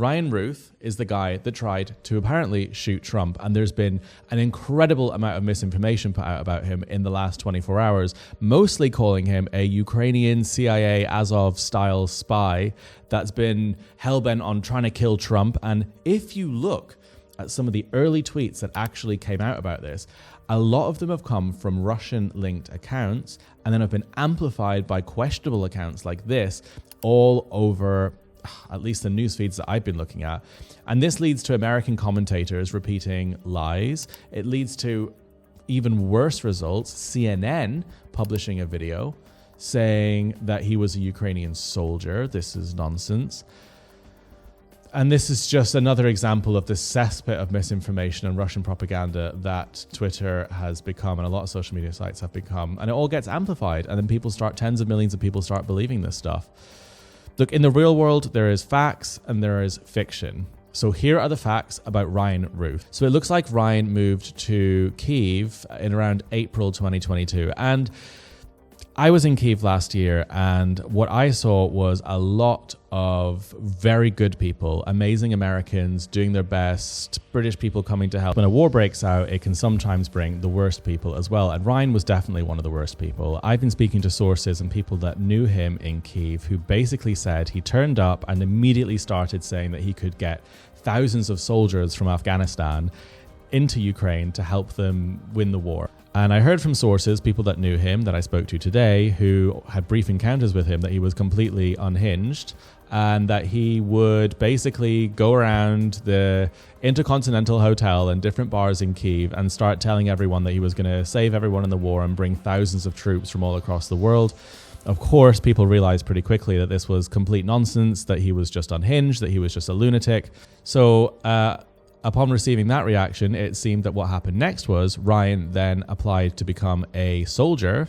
Ryan Routh is the guy that tried to apparently shoot Trump, and there's been an incredible amount of misinformation put out about him in the last 24 hours, mostly calling him a Ukrainian CIA Azov-style spy that's been hell-bent on trying to kill Trump. And if you look at some of the early tweets that actually came out about this, a lot of them have come from Russian-linked accounts and then have been amplified by questionable accounts like this all over at least the news feeds that I've been looking at. And this leads to American commentators repeating lies. It leads to even worse results. CNN publishing a video saying that he was a Ukrainian soldier. This is nonsense. And this is just another example of the cesspit of misinformation and Russian propaganda that Twitter has become and a lot of social media sites have become. And it all gets amplified. And then tens of millions of people start believing this stuff. Look, in the real world, there is facts and there is fiction. So here are the facts about Ryan Routh. So it looks like Ryan moved to Kyiv in around April 2022. And I was in Kyiv last year, and what I saw was a lot of very good people, amazing Americans doing their best, British people coming to help. When a war breaks out, it can sometimes bring the worst people as well. And Ryan was definitely one of the worst people. I've been speaking to sources and people that knew him in Kyiv who basically said he turned up and immediately started saying that he could get thousands of soldiers from Afghanistan into Ukraine to help them win the war. And I heard from sources, people that knew him that I spoke to today, who had brief encounters with him, that he was completely unhinged and that he would basically go around the Intercontinental Hotel and different bars in Kyiv and start telling everyone that he was going to save everyone in the war and bring thousands of troops from all across the world. Of course, people realized pretty quickly that this was complete nonsense, that he was just unhinged, that he was just a lunatic. So, upon receiving that reaction, it seemed that what happened next was Ryan then applied to become a soldier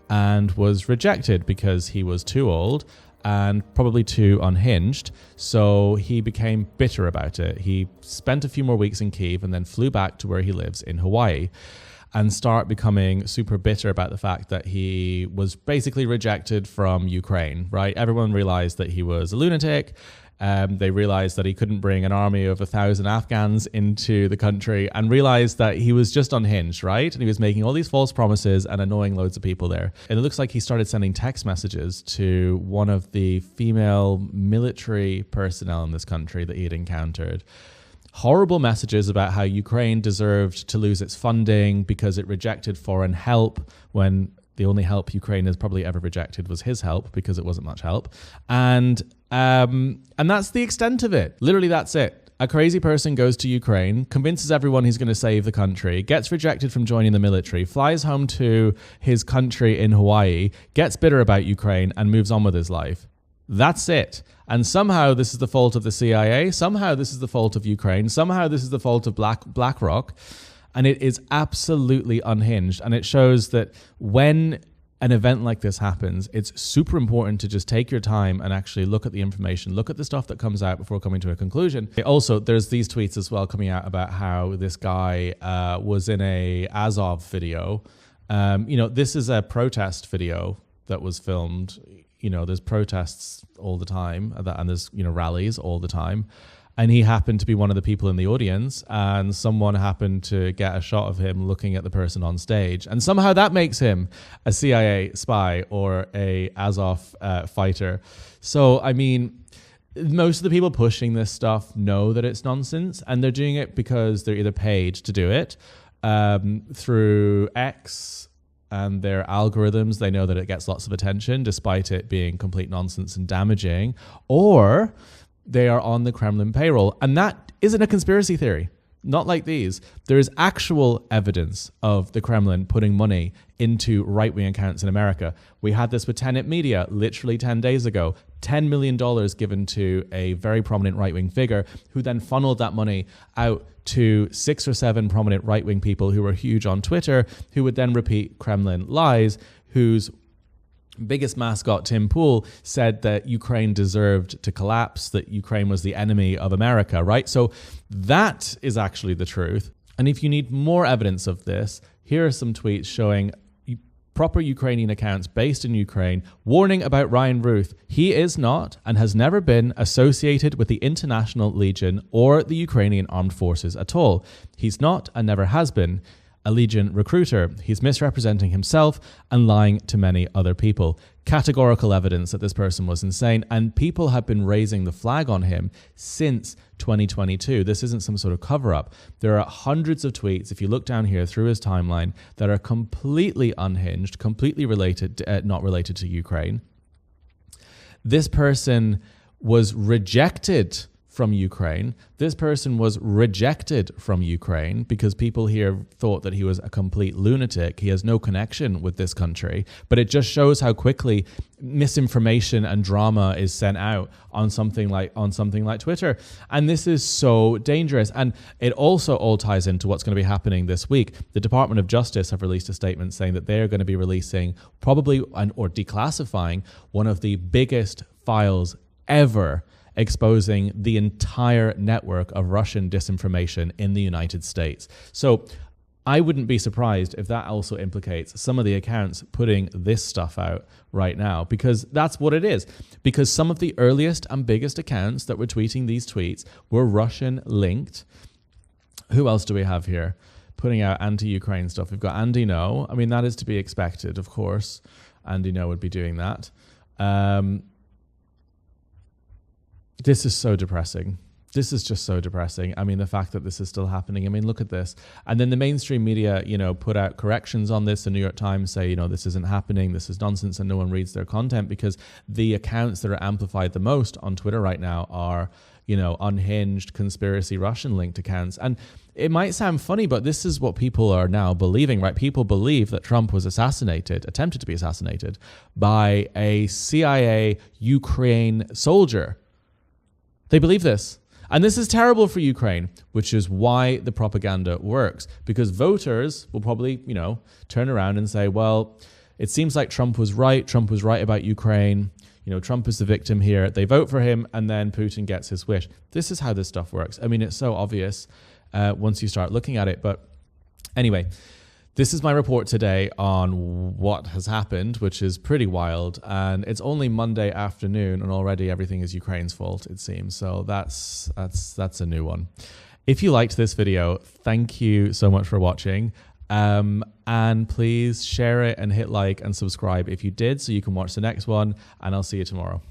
and was rejected because he was too old and probably too unhinged. So he became bitter about it. He spent a few more weeks in Kyiv and then flew back to where he lives in Hawaii and start becoming super bitter about the fact that he was basically rejected from Ukraine, right? Everyone realized that he was a lunatic. They realized that he couldn't bring an army of 1,000 Afghans into the country and realized that he was just unhinged, right? And he was making all these false promises and annoying loads of people there. And it looks like he started sending text messages to one of the female military personnel in this country that he had encountered. Horrible messages about how Ukraine deserved to lose its funding because it rejected foreign help when the only help Ukraine has probably ever rejected was his help because it wasn't much help. And that's the extent of it. Literally, that's it. A crazy person goes to Ukraine, convinces everyone he's going to save the country, gets rejected from joining the military, flies home to his country in Hawaii, gets bitter about Ukraine, and moves on with his life. That's it. And somehow this is the fault of the CIA. Somehow this is the fault of Ukraine. Somehow this is the fault of BlackRock. And it is absolutely unhinged. And it shows that when an event like this happens, it's super important to just take your time and actually look at the information, look at the stuff that comes out before coming to a conclusion. Also, there's these tweets as well coming out about how this guy was in a Azov video. This is a protest video that was filmed. There's protests all the time and there's, rallies all the time. And he happened to be one of the people in the audience, and someone happened to get a shot of him looking at the person on stage. And somehow that makes him a CIA spy or a Azov fighter. So, I mean, most of the people pushing this stuff know that it's nonsense, and they're doing it because they're either paid to do it through X and their algorithms. They know that it gets lots of attention despite it being complete nonsense and damaging, or they are on the Kremlin payroll. And that isn't a conspiracy theory. Not like these. There is actual evidence of the Kremlin putting money into right-wing accounts in America. We had this with Tenet Media literally 10 days ago. $10 million given to a very prominent right-wing figure who then funneled that money out to 6 or 7 prominent right-wing people who were huge on Twitter, who would then repeat Kremlin lies, whose biggest mascot, Tim Pool, said that Ukraine deserved to collapse, that Ukraine was the enemy of America, right? So that is actually the truth. And if you need more evidence of this, here are some tweets showing proper Ukrainian accounts based in Ukraine, warning about Ryan Routh. He is not and has never been associated with the International Legion or the Ukrainian Armed Forces at all. He's not and never has been a Legion recruiter. He's misrepresenting himself and lying to many other people. Categorical evidence that this person was insane, and people have been raising the flag on him since 2022. This isn't some sort of cover-up. There are hundreds of tweets, if you look down here through his timeline, that are completely unhinged, completely not related to Ukraine. This person was rejected from Ukraine. This person was rejected from Ukraine because people here thought that he was a complete lunatic. He has no connection with this country. But it just shows how quickly misinformation and drama is sent out on something like Twitter. And this is so dangerous. And it also all ties into what's going to be happening this week. The Department of Justice have released a statement saying that they're going to be releasing or declassifying one of the biggest files ever, exposing the entire network of Russian disinformation in the United States. So I wouldn't be surprised if that also implicates some of the accounts putting this stuff out right now, because that's what it is. Because some of the earliest and biggest accounts that were tweeting these tweets were Russian linked. Who else do we have here putting out anti-Ukraine stuff? We've got Andy No. I mean, that is to be expected, of course. Andy No would be doing that. This is so depressing. This is just so depressing. I mean, the fact that this is still happening. I mean, look at this. And then the mainstream media, put out corrections on this. The New York Times say, this isn't happening. This is nonsense, and no one reads their content because the accounts that are amplified the most on Twitter right now are, unhinged conspiracy Russian linked accounts. And it might sound funny, but this is what people are now believing, right? People believe that Trump was attempted to be assassinated by a CIA Ukraine soldier. They believe this. And this is terrible for Ukraine, which is why the propaganda works. Because voters will probably, turn around and say, well, it seems like Trump was right. Trump was right about Ukraine. Trump is the victim here. They vote for him, and then Putin gets his wish. This is how this stuff works. I mean, it's so obvious once you start looking at it. But anyway, this is my report today on what has happened, which is pretty wild. And it's only Monday afternoon, and already everything is Ukraine's fault, it seems. So that's a new one. If you liked this video, thank you so much for watching. And please share it and hit like and subscribe if you did, so you can watch the next one. And I'll see you tomorrow.